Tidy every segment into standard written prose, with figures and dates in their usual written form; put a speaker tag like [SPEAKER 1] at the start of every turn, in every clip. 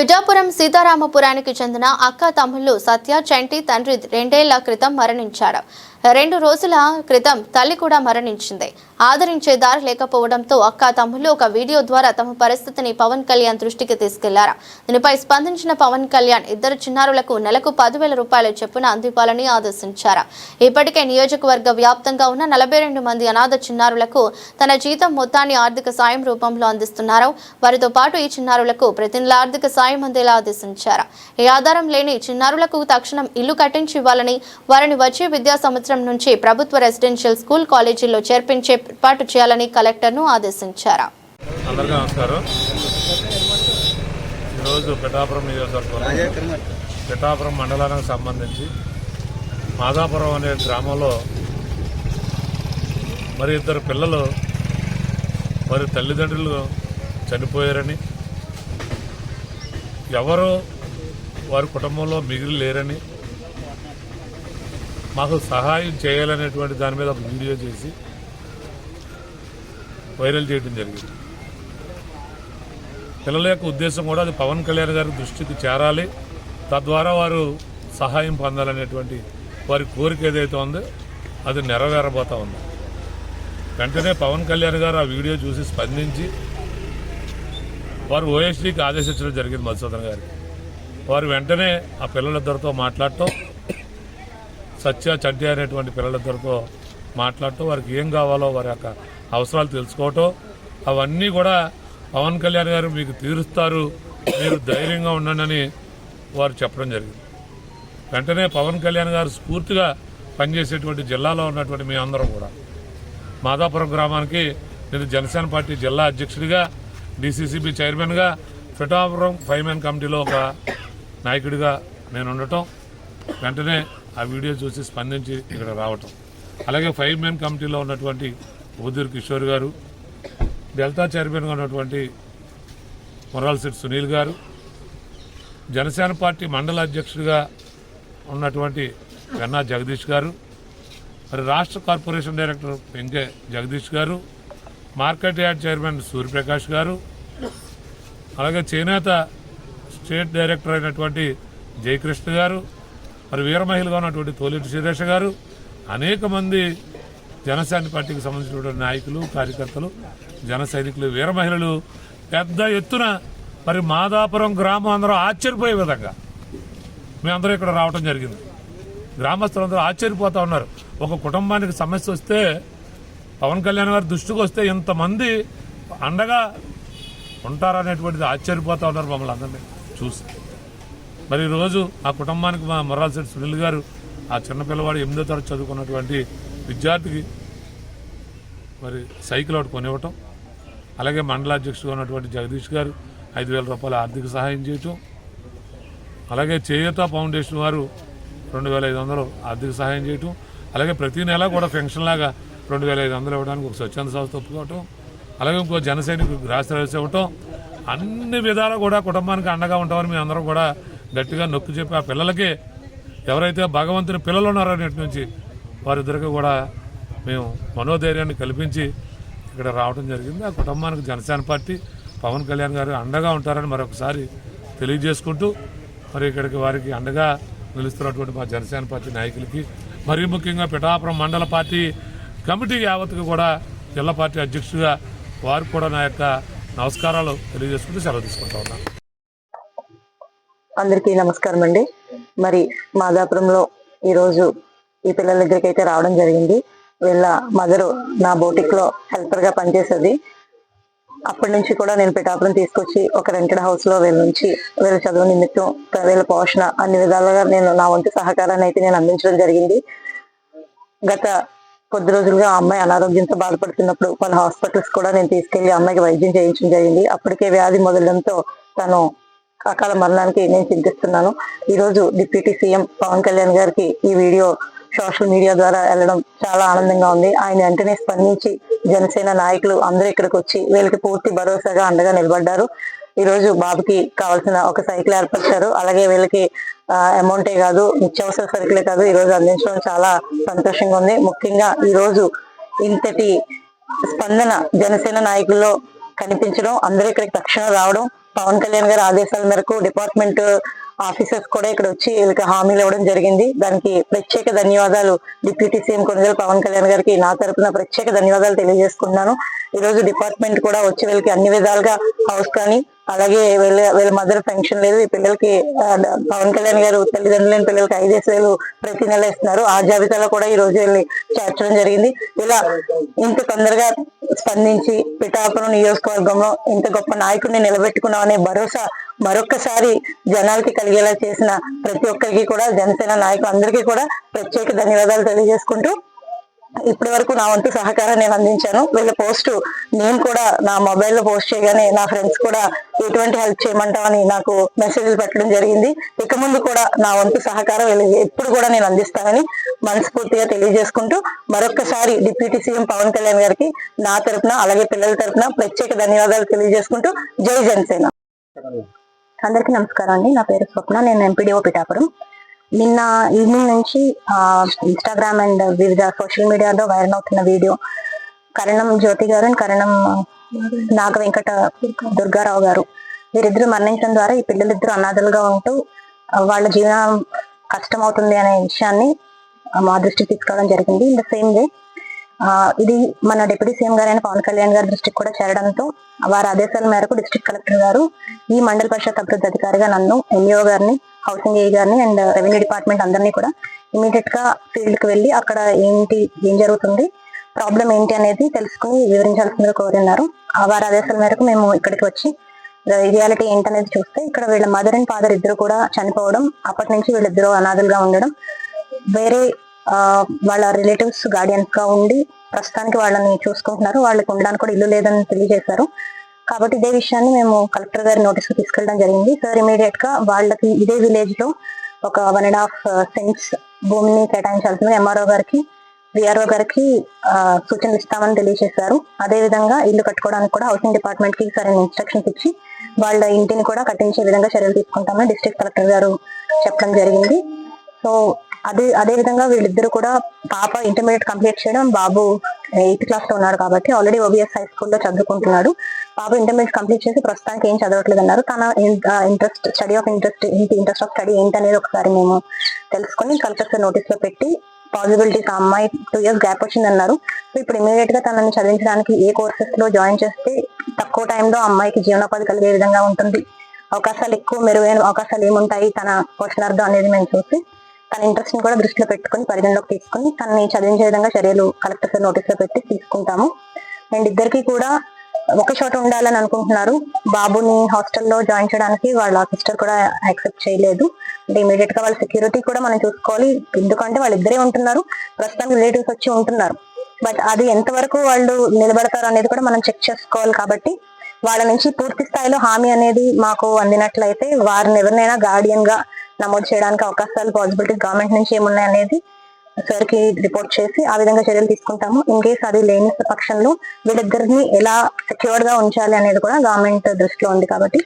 [SPEAKER 1] పిఠాపురం సీతారామపురానికి చెందిన అక్క తమ్ముళ్లు సత్య చంటి తండ్రి 2 ఏళ్ల క్రితం మరణించారు. 2 రోజుల క్రితం తల్లి కూడా మరణించింది. ఆదరించే దారి లేకపోవడంతో అక్క తమ్ముళ్లు ఒక వీడియో ద్వారా తమ పరిస్థితిని పవన్ కళ్యాణ్ దృష్టికి తీసుకెళ్లారు. దీనిపై స్పందించిన పవన్ కళ్యాణ్ ఇద్దరు చిన్నారులకు నెలకు 10,000 రూపాయల చొప్పున అందివ్వాలని ఆదేశించారు. ఇప్పటికే నియోజకవర్గ వ్యాప్తంగా ఉన్న 42 మంది అనాథ చిన్నారులకు తన జీతం మొత్తాన్ని ఆర్థిక సాయం రూపంలో అందిస్తున్నారు. వారితో పాటు ఈ చిన్నారులకు ప్రతి నెల ఆర్థిక సాయం అందేలా ఆదేశించారు. ఈ ఆధారం లేని చిన్నారులకు తక్షణం ఇల్లు కట్టించి ఇవ్వాలని, వారిని వచ్చే విద్యా సంవత్సరం నుంచి ప్రభుత్వ రెసిడెన్షియల్ స్కూల్ కాలేజీల్లో చేర్పించే ఏర్పాటు చేయాలని కలెక్టర్ను ఆదేశించారు.
[SPEAKER 2] అందరికీ నమస్కారం. ఈరోజు పిఠాపురం నియోజకవర్గంలో పిఠాపురం మండలానికి సంబంధించి మాదాపురం అనే గ్రామంలో మరి ఇద్దరు పిల్లలు వారి తల్లిదండ్రులు చనిపోయారని, ఎవరు వారి కుటుంబంలో మిగిలి లేరని, మాకు సహాయం చేయాలనేటువంటి దాని మీద ఒక వీడియో చేసి వైరల్ చేయడం జరిగింది. పిల్లల యొక్క ఉద్దేశం కూడా అది పవన్ కళ్యాణ్ గారి దృష్టికి చేరాలి, తద్వారా వారు సహాయం పొందాలనేటువంటి వారి కోరిక ఏదైతే ఉందో అది నెరవేరబోతా ఉంది. వెంటనే పవన్ కళ్యాణ్ గారు ఆ వీడియో చూసి స్పందించి వారు ఓఎస్డీకి ఆదేశించడం జరిగింది మధుసూదన్ గారికి. వారు వెంటనే ఆ పిల్లలిద్దరితో మాట్లాడటం, సత్య చంటి అనేటువంటి పిల్లలిద్దరితో మాట్లాడటం, వారికి ఏం కావాలో వారి యొక్క అవసరాలు తెలుసుకోవటం, అవన్నీ కూడా పవన్ కళ్యాణ్ గారు మీకు తీరుస్తారు, మీరు ధైర్యంగా ఉండండి అని వారు చెప్పడం జరిగింది. వెంటనే పవన్ కళ్యాణ్ గారు స్ఫూర్తిగా పనిచేసేటువంటి జిల్లాలో ఉన్నటువంటి మీ అందరం కూడా మాదాపురం గ్రామానికి నేను జనసేన పార్టీ జిల్లా అధ్యక్షుడిగా, డీసీసీబీ చైర్మన్గా, పిఠాపురం 5 మెన్ కమిటీలో ఒక నాయకుడిగా నేను ఉండటం, వెంటనే ఆ వీడియో చూసి స్పందించి ఇక్కడ రావటం, అలాగే 5 మెన్ కమిటీలో ఉన్నటువంటి ఉదూర్ కిషోర్ గారు, డెల్టా చైర్మన్గా ఉన్నటువంటి మురాల్సిట్ సునీల్ గారు, జనసేన పార్టీ మండల అధ్యక్షుడిగా ఉన్నటువంటి వెన్నా జగదీష్ గారు, మరి రాష్ట్ర కార్పొరేషన్ డైరెక్టర్ వెంకే జగదీష్ గారు, మార్కెట్ యార్డ్ చైర్మన్ సూర్యప్రకాష్ గారు, అలాగే చేనేత స్టేట్ డైరెక్టర్ అయినటువంటి జయకృష్ణ గారు, మరి వీర మహిళగా ఉన్నటువంటి తోలిటి సురేష్ గారు, అనేక మంది జనసేన పార్టీకి సంబంధించినటువంటి నాయకులు, కార్యకర్తలు, జన సైనికులు, వీర మహిళలు పెద్ద ఎత్తున మరి మాదాపురం గ్రామం అందరూ ఆశ్చర్యపోయే విధంగా మేమందరూ ఇక్కడ రావడం జరిగింది. గ్రామస్తులందరూ ఆశ్చర్యపోతా ఉన్నారు. ఒక కుటుంబానికి సమస్య వస్తే పవన్ కళ్యాణ్ గారి దృష్టికి వస్తే ఇంతమంది అండగా ఉంటారనేటువంటిది ఆశ్చర్యపోతా ఉన్నారు మమ్మల్ని అందరినీ చూసి. మరి ఈరోజు ఆ కుటుంబానికి మా మురాల్సిట్ సునీల్ గారు ఆ చిన్న పిల్లవాడు 8వ తరగతి చదువుకున్నటువంటి విద్యార్థికి మరి సైకిల్ ఒకటి కొనివ్వటం, అలాగే మండల అధ్యక్షుడుగా ఉన్నటువంటి జగదీష్ గారు 5,000 రూపాయల ఆర్థిక సహాయం చేయటం, అలాగే చేయూత ఫౌండేషన్ వారు 2,500 ఆర్థిక సహాయం చేయటం, అలాగే ప్రతి నెల కూడా పెన్షన్ లాగా 2,500 ఇవ్వడానికి ఒక స్వచ్ఛంద సంస్థ ఒప్పుకోవటం, అలాగే ఇంకో జన సైనికులు గ్రాసరీస్ ఇవ్వటం, అన్ని విధాలు కూడా కుటుంబానికి అండగా ఉంటామని మేము అందరం కూడా గట్టిగా నొక్కి చెప్పి ఆ పిల్లలకి ఎవరైతే భగవంతుని పిల్లలు ఉన్నారో నేటి నుంచి వారిద్దరికి కూడా మేము మనోధైర్యాన్ని కల్పించి ఇక్కడ రావడం జరిగింది. ఆ కుటుంబానికి జనసేన పార్టీ పవన్ కళ్యాణ్ గారు అండగా ఉంటారని మరొకసారి తెలియజేసుకుంటూ, మరి ఇక్కడికి వారికి అండగా నిలుస్తున్నటువంటి మా జనసేన పార్టీ నాయకులకి, మరీ ముఖ్యంగా పిఠాపురం మండల పార్టీ కమిటీ యావత్తుకు కూడా జిల్లా పార్టీ అధ్యక్షుడిగా వారికి కూడా నా యొక్క నమస్కారాలు తెలియజేసుకుంటూ సెలవు తీసుకుంటా ఉన్నాను.
[SPEAKER 3] అందరికీ నమస్కారం అండి. మరి మాదాపురంలో ఈరోజు ఈ పిల్లల దగ్గరికి అయితే రావడం జరిగింది. వీళ్ళ మదరు నా బోటిక్ లో హెల్పర్ గా పనిచేసేది. అప్పటి నుంచి కూడా నేను పిఠాపురం తీసుకొచ్చి ఒక రెంటెడ్ హౌస్ లో వీళ్ళ చదువు నిమిత్తం, వీళ్ళ పోషణ అన్ని విధాలుగా నేను నా వంతు సహకారాన్ని అయితే నేను అందించడం జరిగింది. గత కొద్ది రోజులుగా ఆ అమ్మాయి అనారోగ్యంతో బాధపడుతున్నప్పుడు వాళ్ళ హాస్పిటల్స్ కూడా నేను తీసుకెళ్లి అమ్మాయికి వైద్యం చేయించడం జరిగింది. అప్పటికే వ్యాధి మొదలడంతో తను అకాల మరణానికి నేను చింతిస్తున్నాను. ఈ రోజు డిప్యూటీ సీఎం పవన్ కళ్యాణ్ గారికి ఈ వీడియో సోషల్ మీడియా ద్వారా వెళ్ళడం చాలా ఆనందంగా ఉంది. ఆయన వెంటనే స్పందించి జనసేన నాయకులు అందరూ ఇక్కడికి వచ్చి వీళ్ళకి పూర్తి భరోసాగా అండగా నిలబడ్డారు. ఈ రోజు బాబుకి కావాల్సిన ఒక సైకిల్ ఏర్పరిచారు. అలాగే వీళ్ళకి అమౌంటే కాదు, నిత్యావసర సరుకులే కాదు ఈ రోజు అందించడం చాలా సంతోషంగా ఉంది. ముఖ్యంగా ఈ రోజు ఇంతటి స్పందన జనసేన నాయకుల్లో కనిపించడం, అందరూ ఇక్కడికి తక్షణం రావడం పవన్ కళ్యాణ్ గారి ఆదేశాల మేరకు డిపార్ట్మెంట్ ఆఫీసర్స్ కూడా ఇక్కడ వచ్చి వీళ్ళకి హామీలు ఇవ్వడం జరిగింది. దానికి ప్రత్యేక ధన్యవాదాలు డిప్యూటీ సీఎం కొణిదెల పవన్ కళ్యాణ్ గారికి నా తరపున ప్రత్యేక ధన్యవాదాలు తెలియజేసుకుంటున్నాను. ఈ రోజు డిపార్ట్మెంట్ కూడా వచ్చి వీళ్ళకి అన్ని విధాలుగా హౌస్ కానీ అలాగే వీళ్ళ మదర్ పెన్షన్ లేదు. ఈ పిల్లలకి పవన్ కళ్యాణ్ గారు తల్లిదండ్రులు లేని పిల్లలకి 5,000 ప్రతి నెల ఇస్తున్నారు. ఆ జాబితాలో కూడా ఈ రోజు వెళ్ళి చేర్చడం జరిగింది. ఇలా ఇంత తొందరగా స్పందించి పిఠాపురం నియోజకవర్గంలో ఇంత గొప్ప నాయకుడిని నిలబెట్టుకున్నాం అనే భరోసా మరొక్కసారి జనాలకి కలిగేలా చేసిన ప్రతి ఒక్కరికి కూడా జనసేన నాయకులందరికీ కూడా ప్రత్యేక ధన్యవాదాలు తెలియజేసుకుంటూ ఇప్పటి వరకు నా వంతు సహకారం నేను అందించాను. వీళ్ళ పోస్ట్ నేను కూడా నా మొబైల్లో పోస్ట్ చేయగానే నా ఫ్రెండ్స్ కూడా ఎటువంటి హెల్ప్ చేయమంటామని నాకు మెసేజ్లు పెట్టడం జరిగింది. ఇక ముందు కూడా నా వంతు సహకారం వీళ్ళకి ఎప్పుడు కూడా నేను అందిస్తానని మనస్ఫూర్తిగా తెలియజేసుకుంటూ మరొక్కసారి డిప్యూటీ సీఎం పవన్ కళ్యాణ్ గారికి నా తరపున అలాగే పిల్లల తరపున ప్రత్యేక ధన్యవాదాలు తెలియజేసుకుంటూ జై జనసేన. అందరికీ నమస్కారం అండి. నా పేరు స్వప్న, నేను ఎంపీడీఓ పిఠాపురం. నిన్న ఈవినింగ్ నుంచి ఇన్స్టాగ్రామ్ అండ్ వివిధ సోషల్ మీడియాలో వైరల్ అవుతున్న వీడియో కరణం జ్యోతి గారు అండ్ కరణం నాగ వెంకట దుర్గారావు గారు వీరిద్దరు మరణించడం ద్వారా ఈ పిల్లలిద్దరూ అనాథలుగా ఉంటూ వాళ్ళ జీవనం కష్టం అవుతుంది అనే విషయాన్ని మా దృష్టికి తీసుకురావడం జరిగింది. ఇన్ ద సేమ్ వే ఇది మన డిప్యూటీ సీఎం గారైన పవన్ కళ్యాణ్ గారి దృష్టికి కూడా చేరడంతో వారి ఆదేశాల మేరకు డిస్ట్రిక్ట్ కలెక్టర్ గారు ఈ మండల పరిషత్ అభివృద్ధి అధికారిగా నన్ను, ఎంఈఓ గారిని, హౌసింగ్ ఏ గారిని అండ్ రెవెన్యూ డిపార్ట్మెంట్ అందరినీ కూడా ఇమీడియట్ గా ఫీల్డ్ కి వెళ్ళి అక్కడ ఏం జరుగుతుంది, ప్రాబ్లం ఏంటి అనేది తెలుసుకుని వివరించాల్సిందిగా కోరున్నారు. వారి ఆదేశాల మేరకు మేము ఇక్కడికి వచ్చి రియాలిటీ ఏంటనేది చూస్తే ఇక్కడ వీళ్ళ మదర్ అండ్ ఫాదర్ ఇద్దరు కూడా చనిపోవడం, అప్పటి నుంచి వీళ్ళిద్దరూ అనాథలుగా ఉండడం, వేరే వాళ్ళ రిలేటివ్స్ గార్డియన్స్ గా ఉండి ప్రస్తుతానికి వాళ్ళని చూసుకుంటున్నారు. వాళ్ళకి ఉండడానికి కూడా ఇల్లు లేదని తెలియజేశారు. కాబట్టి ఇదే విషయాన్ని మేము కలెక్టర్ గారి నోటీస్ కు తీసుకెళ్ళడం జరిగింది. సార్ ఇమీడియట్ గా వాళ్ళకి ఇదే విలేజ్ లో ఒక 1.5 సెంట్స్ భూమిని కేటాయించాల్సింది ఎంఆర్ఓ గారికి, విఆర్ఓ గారికి సూచనలు ఇస్తామని తెలియజేశారు. అదే విధంగా ఇల్లు కట్టుకోవడానికి కూడా హౌసింగ్ డిపార్ట్మెంట్ కి సరైన ఇన్స్ట్రక్షన్స్ ఇచ్చి వాళ్ళ ఇంటిని కూడా కట్టించే విధంగా చర్యలు తీసుకుంటామని డిస్ట్రిక్ట్ కలెక్టర్ గారు చెప్పడం జరిగింది. సో అదే విధంగా వీళ్ళిద్దరు కూడా పాప ఇంటర్మీడియట్ కంప్లీట్ చేయడం, బాబు 8th క్లాస్ లో ఉన్నాడు కాబట్టి ఆల్రెడీ ఓబిఎస్ హై స్కూల్లో చదువుకుంటున్నాడు. బాబు ఇంటర్మీడియట్ కంప్లీట్ చేసి ప్రస్తుతానికి ఏం చదవట్లేదు అన్నారు. తన ఇంట్రెస్ట్ ఆఫ్ స్టడీ ఏంటనేది ఒకసారి మేము తెలుసుకుని కలెక్టర్ నోటీస్ లో పెట్టి పాసిబిలిటీస్ అమ్మాయి 2 years గ్యాప్ వచ్చిందన్నారు. సో ఇప్పుడు ఇమీడియట్ గా తనని చదివించడానికి ఏ కోర్సెస్ లో జాయిన్ చేస్తే తక్కువ టైంలో అమ్మాయికి జీవనోపాధి కలిగే విధంగా ఉంటుంది, అవకాశాలు ఎక్కువ మెరుగైన అవకాశాలు ఏముంటాయి తన పోషణార్థం అనేది మేము చూసి తన ఇంట్రెస్ట్ ని కూడా దృష్టిలో పెట్టుకుని పరిగణలోకి తీసుకుని తనని చదివించే విధంగా చర్యలు కలెక్టర్ సార్ నోటీస్ లో పెట్టి తీసుకుంటాము. అండ్ ఇద్దరికి కూడా ఒక చోట ఉండాలని అనుకుంటున్నారు. బాబుని హాస్టల్లో జాయిన్ చేయడానికి వాళ్ళ సిస్టర్ కూడా యాక్సెప్ట్ చేయలేదు. అంటే ఇమీడియట్ గా వాళ్ళ సెక్యూరిటీ కూడా మనం చూసుకోవాలి. ఎందుకంటే వాళ్ళు ఇద్దరే ఉంటున్నారు, ప్రస్తుతానికి రిలేటివ్స్ వచ్చి ఉంటున్నారు. బట్ అది ఎంతవరకు వాళ్ళు నిలబడతారు అనేది కూడా మనం చెక్ చేసుకోవాలి. కాబట్టి వాళ్ళ నుంచి పూర్తి స్థాయిలో హామీ అనేది మాకు అందినట్లయితే వారిని ఎవరినైనా గార్డియన్ గా నమోదు చేయడానికి అవకాశాలు, పాసిబిలిటీస్ గవర్నమెంట్ నుంచి ఏమున్నాయి అనేది సార్ కి రిపోర్ట్ చేసి ఆ విధంగా చర్యలు తీసుకుంటాము. ఇన్ కేస్ అది లేని పక్షంలో వీళ్ళిద్దరిని ఎలా సెక్యూర్డ్ గా ఉంచాలి అనేది కూడా గవర్నమెంట్ దృష్టిలో ఉంది. కాబట్టి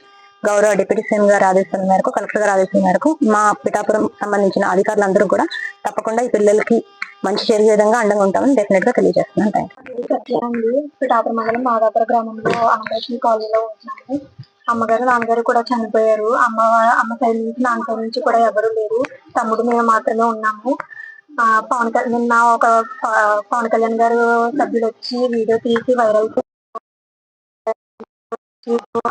[SPEAKER 3] గౌరవ డిప్యూటీ సీఎం గారి ఆదేశాల మేరకు, కలెక్టర్ గారి ఆదేశాల మేరకు మా పిఠాపురం సంబంధించిన అధికారులందరూ కూడా తప్పకుండా ఈ పిల్లలకి మంచి జరిగే విధంగా అండగా ఉంటామని డెఫినెట్ గా తెలియజేస్తున్నాను.
[SPEAKER 4] సత్యానండి, పిఠాపురం మండలం మాదాపుర గ్రామంలో ఆంబేద్కర్ కాలనీలో ఉంటున్నాను. అమ్మగారు నాన్నగారు కూడా చనిపోయారు. అమ్మ సైడ్ నుంచి నాన్న సైడ్ నుంచి కూడా ఎవరు లేరు. తమ్ముడు మేము మాత్రమే ఉన్నాము. నిన్న ఒక పవన్ కళ్యాణ్ గారు సభ్యులు వచ్చి వీడియో తీసి వైరల్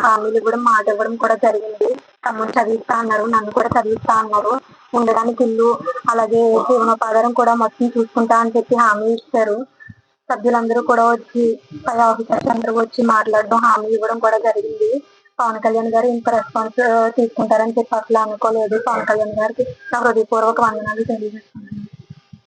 [SPEAKER 4] హామీలు కూడా మాట ఇవ్వడం కూడా జరిగింది. తమ్ముడు చదివిస్తా అన్నారు, నన్ను కూడా చదివిస్తా అన్నారు. ఉండడానికి ఇల్లు అలాగే జీవనోపాధారం కూడా మొత్తం చూసుకుంటా అని చెప్పి హామీ ఇచ్చారు. సభ్యులందరూ కూడా వచ్చి పై ఆఫీసర్స్ అందరూ వచ్చి మాట్లాడడం, హామీ ఇవ్వడం కూడా జరిగింది. పవన్ కళ్యాణ్ గారు ఇంత రెస్పాన్స్ తీసుకుంటారని చెప్పి అసలు అనుకోలేదు. పవన్ కళ్యాణ్ గారికి నా హృదయపూర్వక వందనాలు తెలియజేస్తున్నాను.